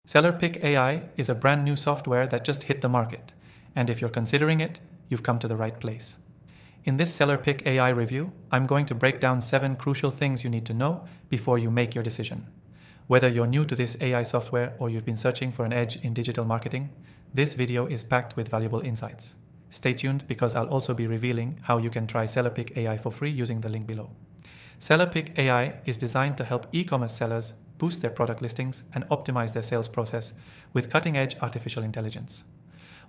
SellerPic AI is a brand new software that just hit the market, and if you're considering it, you've come to the right place. In this SellerPic AI review, I'm going to break down 7 crucial things you need to know before you make your decision. Whether you're new to this AI software or you've been searching for an edge in digital marketing, this video is packed with valuable insights. Stay tuned because I'll also be revealing how you can try SellerPic AI for free using the link below. SellerPic AI is designed to help e-commerce sellers boost their product listings and optimize their sales process with cutting-edge artificial intelligence.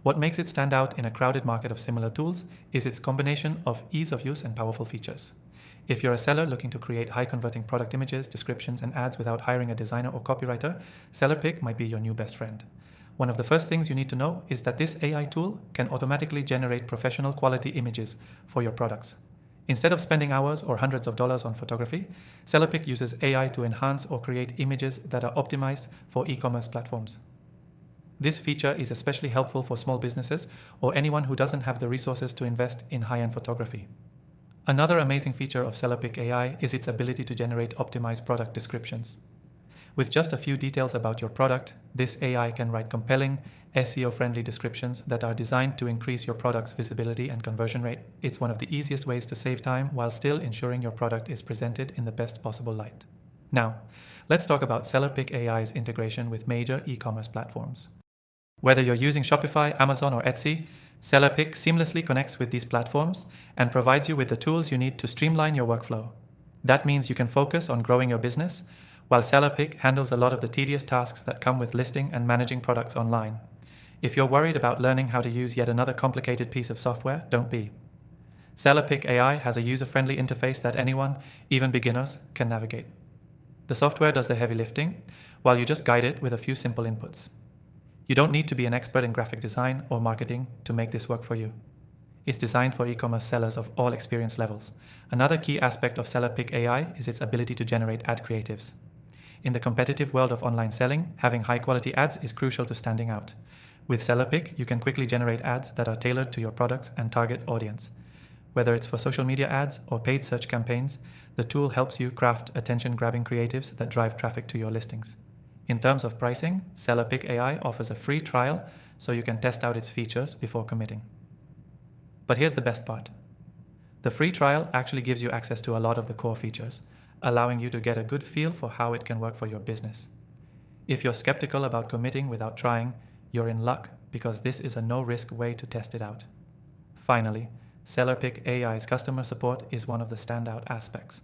What makes it stand out in a crowded market of similar tools is its combination of ease of use and powerful features. If you're a seller looking to create high-converting product images, descriptions, and ads without hiring a designer or copywriter, SellerPic might be your new best friend. One of the first things you need to know is that this AI tool can automatically generate professional quality images for your products. Instead of spending hours or hundreds of dollars on photography, SellerPic uses AI to enhance or create images that are optimized for e-commerce platforms. This feature is especially helpful for small businesses or anyone who doesn't have the resources to invest in high-end photography. Another amazing feature of SellerPic AI is its ability to generate optimized product descriptions. With just a few details about your product, this AI can write compelling, SEO-friendly descriptions that are designed to increase your product's visibility and conversion rate. It's one of the easiest ways to save time while still ensuring your product is presented in the best possible light. Now, let's talk about SellerPic AI's integration with major e-commerce platforms. Whether you're using Shopify, Amazon, or Etsy, SellerPic seamlessly connects with these platforms and provides you with the tools you need to streamline your workflow. That means you can focus on growing your business, while SellerPic handles a lot of the tedious tasks that come with listing and managing products online. If you're worried about learning how to use yet another complicated piece of software, don't be. SellerPic AI has a user-friendly interface that anyone, even beginners, can navigate. The software does the heavy lifting, while you just guide it with a few simple inputs. You don't need to be an expert in graphic design or marketing to make this work for you. It's designed for e-commerce sellers of all experience levels. Another key aspect of SellerPic AI is its ability to generate ad creatives. In the competitive world of online selling, having high-quality ads is crucial to standing out. With SellerPic, you can quickly generate ads that are tailored to your products and target audience. Whether it's for social media ads or paid search campaigns, the tool helps you craft attention-grabbing creatives that drive traffic to your listings. In terms of pricing, SellerPic AI offers a free trial so you can test out its features before committing. But here's the best part. The free trial actually gives you access to a lot of the core features, allowing you to get a good feel for how it can work for your business. If you're skeptical about committing without trying, you're in luck because this is a no-risk way to test it out. Finally, SellerPic AI's customer support is one of the standout aspects.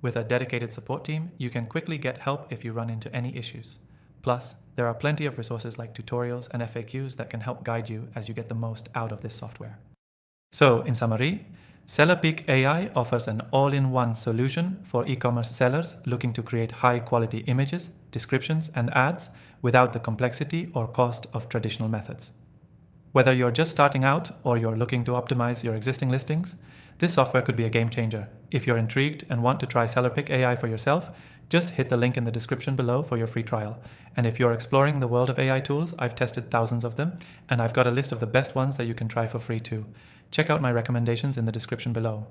With a dedicated support team, you can quickly get help if you run into any issues. Plus, there are plenty of resources like tutorials and FAQs that can help guide you as you get the most out of this software. So, in summary, SellerPic AI offers an all-in-one solution for e-commerce sellers looking to create high-quality images, descriptions, and ads without the complexity or cost of traditional methods. Whether you're just starting out or you're looking to optimize your existing listings, this software could be a game changer. If you're intrigued and want to try SellerPic AI for yourself, just hit the link in the description below for your free trial. And if you're exploring the world of AI tools, I've tested thousands of them, and I've got a list of the best ones that you can try for free too. Check out my recommendations in the description below.